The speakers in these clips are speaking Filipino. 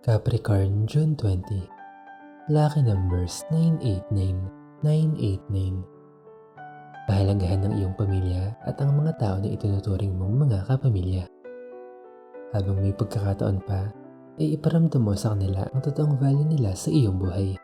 Capricorn, June 20. Lucky numbers 989, 989. Pahalagahan ng iyong pamilya at ang mga tao na itinuturing mong mga kapamilya. Habang may pagkakataon pa, ay iparamdam mo sa kanila ang totoong value nila sa iyong buhay.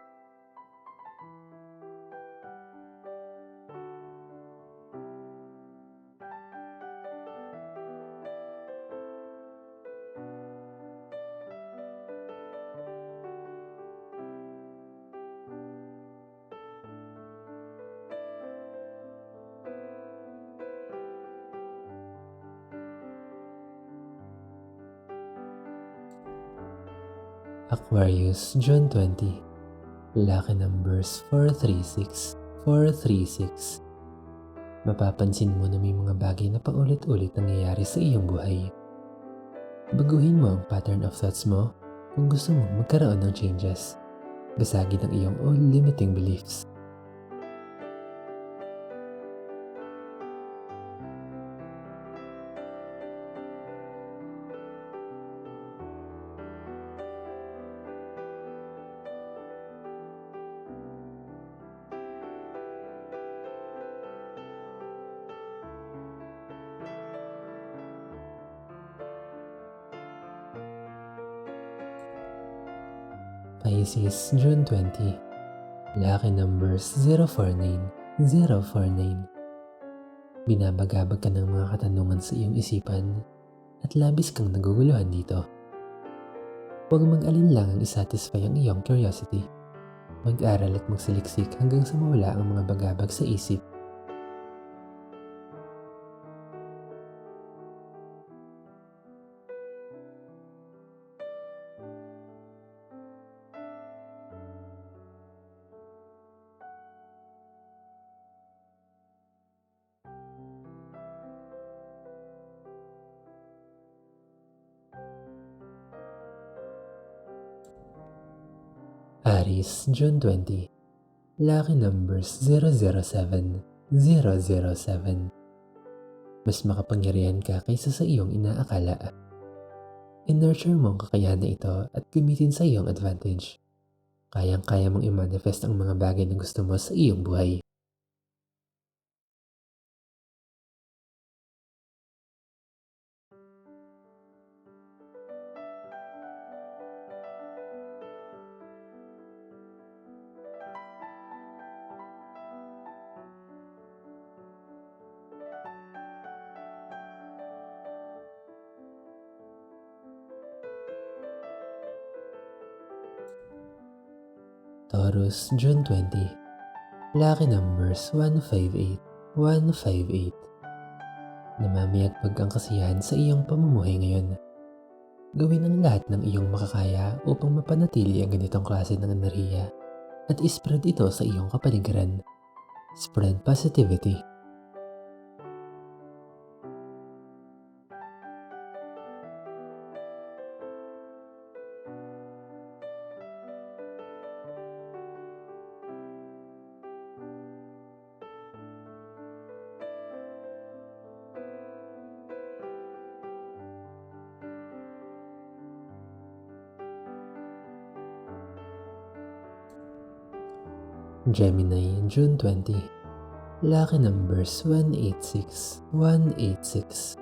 Aquarius, June 20. Lucky numbers 436, 436. Mapapansin mo na may mga bagay na paulit-ulit nangyayari sa iyong buhay. Baguhin mo ang pattern of thoughts mo kung gusto mong magkaroon ng changes. Basagin ang iyong old limiting beliefs. Pisces, June 20. Lucky numbers 049, 049. Binabagabag ka ng mga katanungan sa iyong isipan at labis kang naguguluhan dito. Huwag mag-alinlangang isatisfy ang iyong curiosity. Mag-aral at magsaliksik hanggang sa mawala ang mga bagabag sa isip. Aries, June 20. Lucky numbers 007, 007. Mas makapangyarihan ka kaysa sa iyong inaakala. I-nurture mo ang kakayahan na ito at gamitin sa iyong advantage. Kayang-kaya mong i-manifest ang mga bagay na gusto mo sa iyong buhay. Taurus, June 20. Lucky numbers 158, 158. Namamayagpag ang kasiyahan sa iyong pamumuhay ngayon. Gawin ang lahat ng iyong makakaya upang mapanatili ang ganitong klase ng enerhiya at ispread ito sa iyong kapaligiran. Spread positivity. Gemini, June 20. Lucky numbers 186, 186.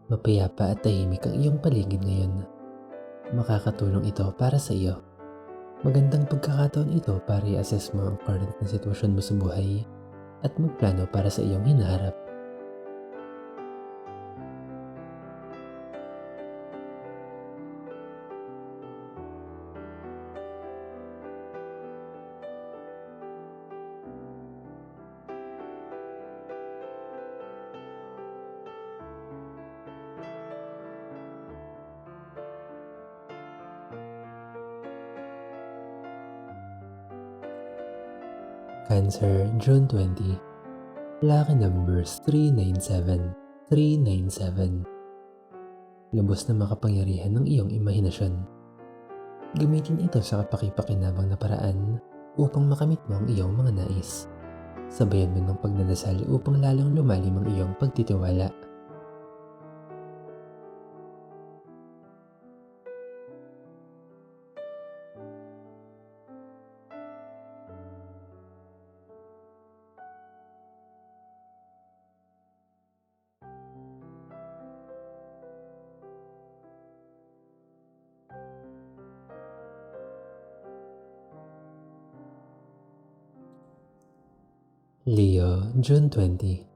Mapayapa at tahimik ang iyong paligid ngayon. Makakatulong ito para sa iyo. Magandang pagkakataon ito para i-assess mo ang current na sitwasyon mo sa buhay at magplano para sa iyong hinaharap. Cancer, June 20. Lucky numbers 397, 397. Lubos na makapangyarihan ng iyong imahinasyon. Gamitin ito sa kapaki-pakinabang na paraan upang makamit mo ang iyong mga nais. Sabayan mo ng pagdadasal upang lalong lumalim ang iyong pagtitiwala. Leo, June 20.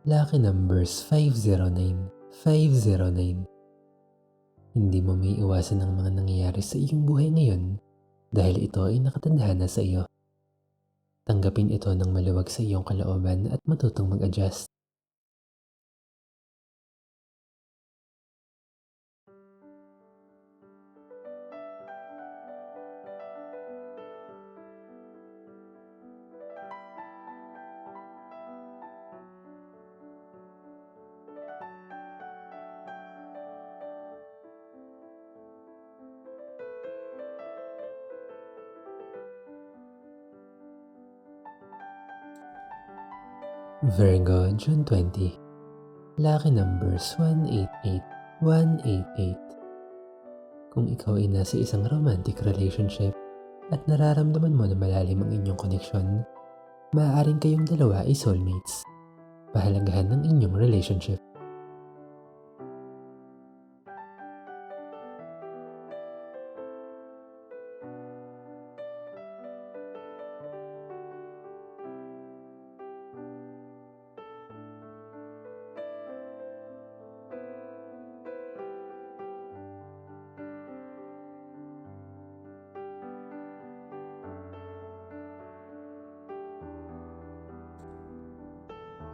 Lucky numbers 509, 509. Hindi mo may iwasan ang mga nangyayari sa iyong buhay ngayon dahil ito ay nakatadhana sa iyo. Tanggapin ito ng maluwag sa iyong kalooban at matutong mag-adjust. Virgo, June 20. Lucky numbers 188, 188. Kung ikaw ay nasa isang romantic relationship at nararamdaman mo na malalim ang inyong koneksyon, maaaring kayong dalawa ay soulmates. Pahalagahan ng inyong relationship.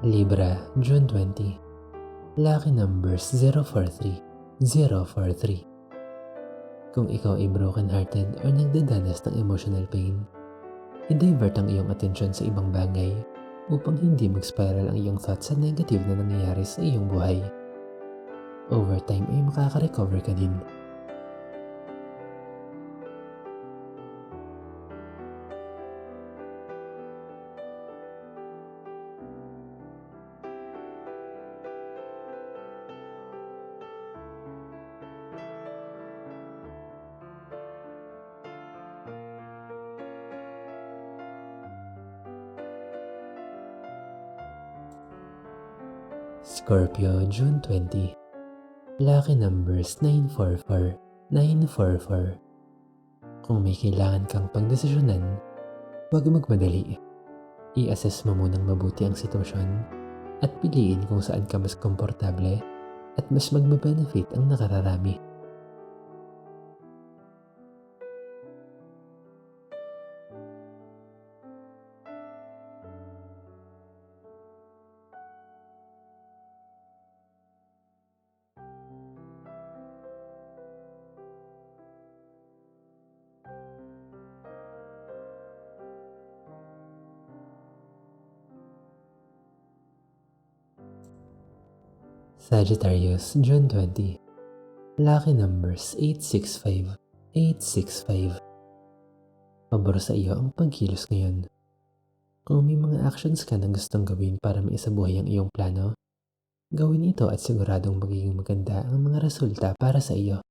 Libra, June 20. Lucky numbers 043, 043. Kung ikaw ay broken-hearted o nagdadanas ng emotional pain, i-divert ang iyong atensyon sa ibang bagay upang hindi mag-spiral ang iyong thoughts sa negative na nangyayari sa iyong buhay. Over time ay makaka-recover ka din. Scorpio, June 20. Lucky numbers 944, 944. Kung may kailangan kang pagdesisyonan, huwag magmadali. I-assess mo munang mabuti ang sitwasyon at piliin kung saan ka mas komportable at mas magbe-benefit ang nakararami. Sagittarius, June 20. Lucky numbers 865, 865. Pabor sa iyo ang pagkilos ngayon. Kung may mga actions ka na gustong gawin para maisabuhay ang iyong plano, gawin ito at siguradong magiging maganda ang mga resulta para sa iyo.